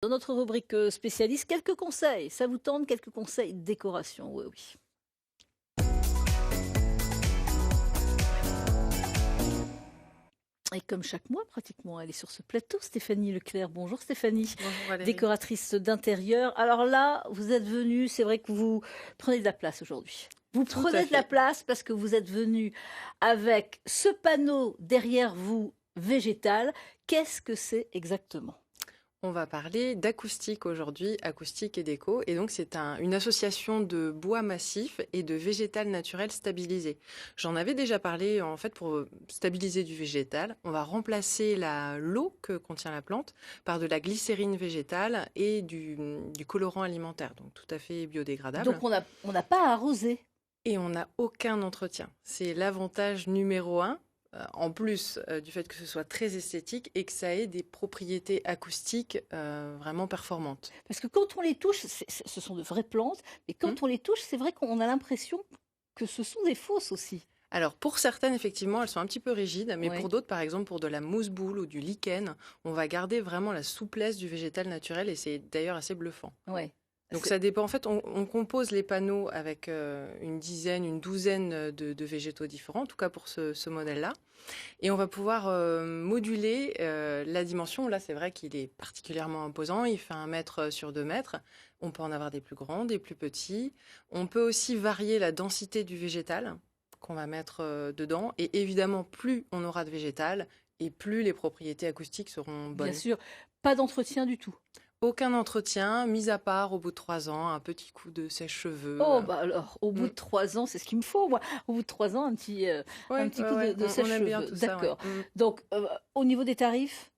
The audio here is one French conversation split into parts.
Dans notre rubrique spécialiste, quelques conseils. Ça vous tente, quelques conseils de décoration? Oui, oui. Et comme chaque mois, pratiquement, elle est sur ce plateau, Stéphanie Leclerc. Bonjour Stéphanie, Bonjour Valérie. décoratrice d'intérieur. Alors là, vous êtes venue, c'est vrai que vous prenez de la place aujourd'hui. Vous Tout à prenez de la fait. place parce que vous êtes venue avec ce panneau derrière vous, végétal. Qu'est-ce que c'est exactement? On va parler d'acoustique aujourd'hui, acoustique et déco. Et donc, c'est une association de bois massif et de végétal naturel stabilisé. J'en avais déjà parlé, en fait, pour stabiliser du végétal. On va remplacer l'eau que contient la plante par de la glycérine végétale et du colorant alimentaire, donc tout à fait biodégradable. Donc on n'a pas à arroser. Et on n'a aucun entretien. C'est l'avantage numéro un. En plus du fait que ce soit très esthétique et que ça ait des propriétés acoustiques vraiment performantes. Parce que quand on les touche, ce sont de vraies plantes, mais Hmm. quand on les touche, c'est vrai qu'on a l'impression que ce sont des fausses aussi. Alors pour certaines, effectivement, elles sont un petit peu rigides, mais Oui, pour d'autres, par exemple pour de la mousse boule ou du lichen, on va garder vraiment la souplesse du végétal naturel et c'est d'ailleurs assez bluffant. oui. Donc ça dépend. En fait, on compose les panneaux avec une douzaine de végétaux différents, en tout cas pour ce modèle-là. Et on va pouvoir moduler la dimension. Là, c'est vrai qu'il est particulièrement imposant. Il fait 1 mètre sur 2 mètres. On peut en avoir des plus grands, des plus petits. On peut aussi varier la densité du végétal qu'on va mettre dedans. Et évidemment, plus on aura de végétal et plus les propriétés acoustiques seront Bien bonnes. sûr, pas d'entretien du tout. Aucun entretien, mis à part au bout de 3 ans, un petit coup de sèche-cheveux. Oh, bah alors, au bout Mm. de 3 ans, c'est ce qu'il me faut, moi. Au bout de 3 ans, un Ouais, petit ouais, coup ouais, de on aime bien sèche-cheveux. tout ça, ouais. D'accord. Mm. Donc, au niveau des tarifs,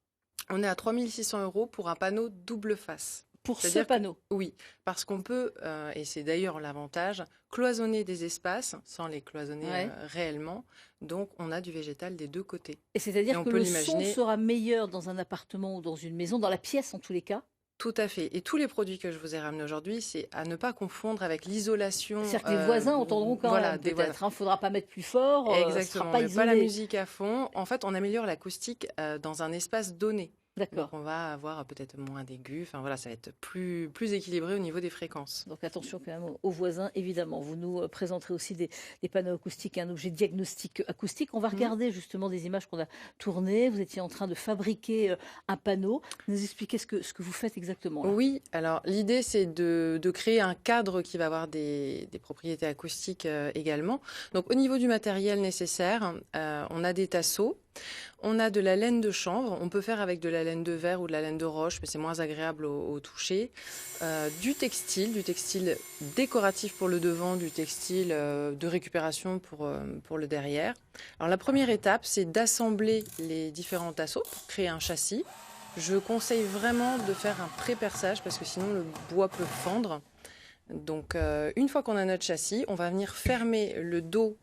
On est à 3 600 € pour un panneau double face. pour ce C'est-à-dire que, panneau. oui, parce qu'on peut, et c'est d'ailleurs l'avantage, cloisonner des espaces sans les cloisonner Ouais. réellement. Donc, on a du végétal des deux côtés. Et Et c'est-à-dire on que peut le son l'imaginer sera meilleur dans un appartement ou dans une maison, dans la pièce en tous les cas. tout à fait. Et tous les produits que je vous ai ramenés aujourd'hui, c'est à ne pas confondre avec l'isolation. C'est-à-dire que les voisins entendront quand Voilà, même, des voisins. peut-être. Il ne faudra pas mettre plus fort, ce ne sera Exactement, on pas met pas la isolé. musique à fond. En fait, on améliore l'acoustique dans un espace donné. Donc, D'accord. on va avoir peut-être moins d'aigus. Enfin, voilà, ça va être plus équilibré au niveau des fréquences. Donc attention quand même aux voisins, évidemment. Vous nous présenterez aussi des panneaux acoustiques, un objet diagnostic acoustique. On va Mhm. regarder justement des images qu'on a tournées. Vous étiez en train de fabriquer un panneau. Nous expliquer ce que vous faites exactement là. Oui, alors l'idée c'est de créer un cadre qui va avoir des propriétés acoustiques également. Donc au niveau du matériel nécessaire, on a des tasseaux, on a de la laine de chanvre, on peut faire avec de la laine de verre ou de la laine de roche, mais c'est moins agréable au toucher. Du textile décoratif pour le devant, du textile de récupération pour le derrière. Alors la première étape c'est d'assembler les différents tasseaux pour créer un châssis. Je conseille vraiment de faire un pré-perçage parce que sinon le bois peut fendre. Donc une fois qu'on a notre châssis, on va venir fermer le dos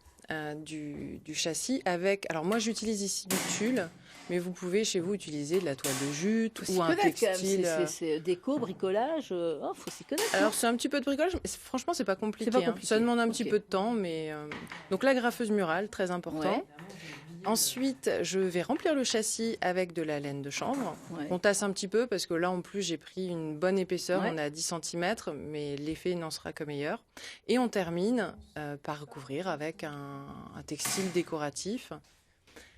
du châssis avec... Alors moi j'utilise ici du tulle, mais vous pouvez chez vous utiliser de la toile de jute Faut s'y ou un connaître quand même. textile. C'est déco, bricolage. Faut s'y connaître. Alors Hein. c'est un petit peu de bricolage, mais franchement c'est pas C'est compliqué. pas Hein. Ça compliqué. demande un petit Ok. peu de temps, mais... Donc la graffeuse murale, très important. Ouais. Ensuite, je vais remplir le châssis avec de la laine de chanvre. Ouais. On tasse un petit peu parce que là, en plus, j'ai pris une bonne épaisseur. Ouais. On est à 10 cm, mais l'effet n'en sera que meilleur. Et on termine par recouvrir avec un textile décoratif.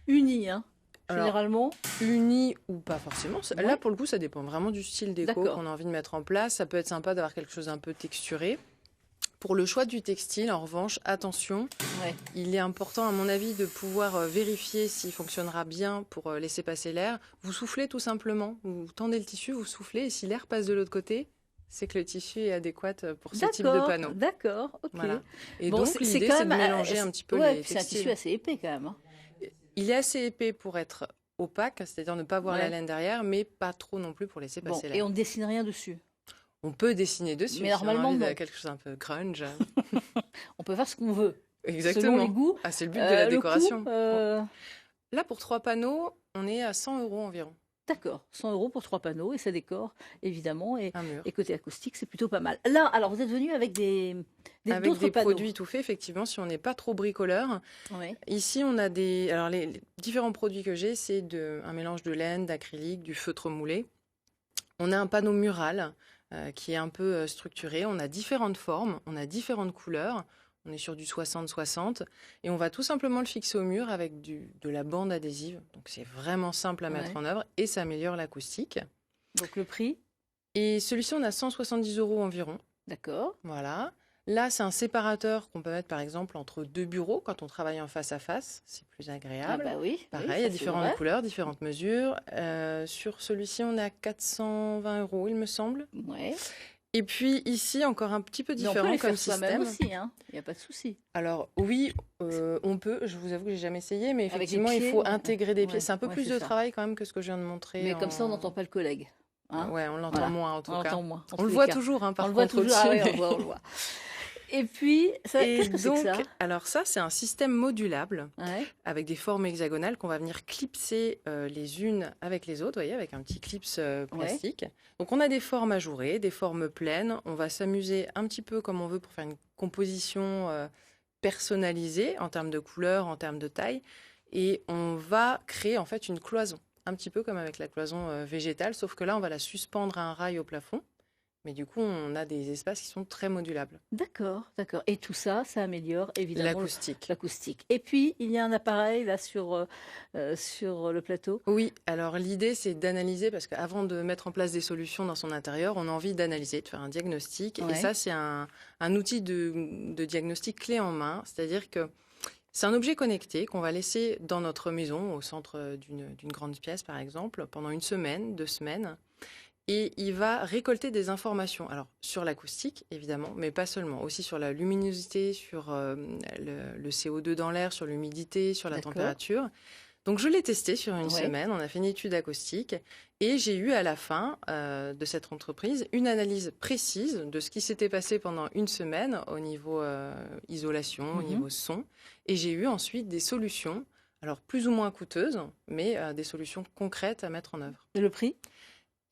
Uni, hein. Alors, Généralement. uni ou pas forcément. Ouais. Là, pour le coup, ça dépend vraiment du style déco D'accord. qu'on a envie de mettre en place. Ça peut être sympa d'avoir quelque chose un peu texturé. Pour le choix du textile, en revanche, attention, Ouais. il est important, à mon avis, de pouvoir vérifier s'il fonctionnera bien pour laisser passer l'air. Vous soufflez tout simplement, vous tendez le tissu, vous soufflez, et si l'air passe de l'autre côté, c'est que le tissu est adéquat pour ce type de D'accord. panneau. D'accord. Ok. Voilà. Et Bon, donc, c'est l'idée, quand c'est de même. mélanger un petit peu Ouais, les puis c'est un tissu textiles. assez épais quand même. Hein. Il est assez épais pour être opaque, c'est-à-dire ne pas voir la Ouais. laine derrière, mais pas trop non plus pour laisser Bon, passer et l'air. on ne dessine rien dessus. On peut dessiner dessus Mais si on a normalement, envie de non. quelque chose un peu grunge. On peut faire ce qu'on veut, selon les Exactement. goûts. Ah, c'est le but de la Le coût, décoration. Là, pour 3 panneaux, on est à 100 € environ. d'accord, 100 € pour 3 panneaux et ça décore, évidemment. Un mur. Et côté acoustique, c'est plutôt pas mal. Là, alors, vous êtes venu avec Avec d'autres des panneaux. produits tout faits, effectivement, si on n'est pas trop bricoleur. Ouais. Ici, on a des... Alors, les différents produits que j'ai, c'est un mélange de laine, d'acrylique, du feutre moulé. On a un panneau mural qui est un peu structuré. On a différentes formes, on a différentes couleurs. On est sur du 60-60 et on va tout simplement le fixer au mur avec de la bande adhésive. Donc c'est vraiment simple à mettre Ouais. en œuvre et ça améliore l'acoustique. Donc le prix, Et celui-ci, on a 170 € environ. d'accord. Voilà. Là, c'est un séparateur qu'on peut mettre par exemple entre deux bureaux quand on travaille en face à face. C'est plus Ah agréable. bah oui, Pareil, oui, il y a ça c'est différentes vrai. couleurs, différentes mesures. Sur celui-ci, on est à 420 €, il me semble. Ouais. Et puis ici, encore un petit peu Mais on peut différent les comme faire soi-même système. aussi, hein. Il n'y a pas de souci. Alors oui, on peut. Je vous avoue que j'ai jamais essayé, mais Avec les effectivement, il pieds, faut ouais, intégrer des pieds. ouais, C'est un peu ouais, plus c'est de ça. travail quand même que ce que je viens de montrer. Mais comme ça, on n'entend pas le collègue. Hein. Ouais, on l'entend Voilà. moins en On tout cas. l'entend moins, en On tous le les voit cas. toujours, hein, On par le voit contre toujours. Ah au-dessus. oui, on le voit, on le voit. Et puis, Et qu'est-ce que c'est que donc, ça? alors ça, c'est un système modulable Ouais. avec des formes hexagonales qu'on va venir clipser les unes avec les autres, vous voyez, avec un petit clips Ouais. plastique. Donc on a des formes ajourées, des formes pleines. On va s'amuser un petit peu comme on veut pour faire une composition personnalisée en termes de couleur, en termes de taille. Et on va créer en fait une cloison, un petit peu comme avec la cloison végétale, sauf que là, on va la suspendre à un rail au plafond. Mais du coup, on a des espaces qui sont très modulables. D'accord, d'accord. Et tout ça, ça améliore évidemment L'acoustique. l'acoustique. Et puis, il y a un appareil là sur le plateau. Oui, alors l'idée c'est d'analyser parce qu'avant de mettre en place des solutions dans son intérieur, on a envie d'analyser, de faire un diagnostic. Et Ouais. ça, c'est un outil de diagnostic clé en main. C'est-à-dire que c'est un objet connecté qu'on va laisser dans notre maison, au centre d'une grande pièce par exemple, pendant une semaine, 2 semaines. Et il va récolter des informations, alors sur l'acoustique évidemment, mais pas seulement, aussi sur la luminosité, sur le CO2 dans l'air, sur l'humidité, sur la D'accord. température. Donc je l'ai testé sur une Ouais. semaine, on a fait une étude acoustique et j'ai eu à la fin de cette entreprise une analyse précise de ce qui s'était passé pendant une semaine au niveau isolation, au niveau son. Et j'ai eu ensuite des solutions, alors plus ou moins coûteuses, mais des solutions concrètes à mettre en œuvre. Et le prix?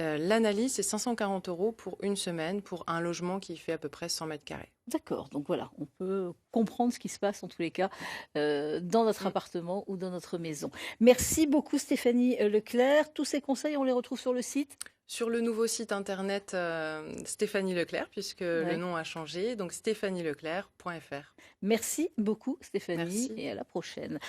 L'analyse, c'est 540 € pour une semaine pour un logement qui fait à peu près 100 mètres carrés. D'accord, donc voilà, on peut comprendre ce qui se passe en tous les cas dans notre appartement ou dans notre maison. Merci beaucoup Stéphanie Leclerc. Tous ces conseils, on les retrouve sur le site? Sur le nouveau site internet Stéphanie Leclerc, puisque le Ouais. nom a changé, donc stéphanieleclerc.fr. Merci beaucoup Stéphanie Merci. et à la prochaine.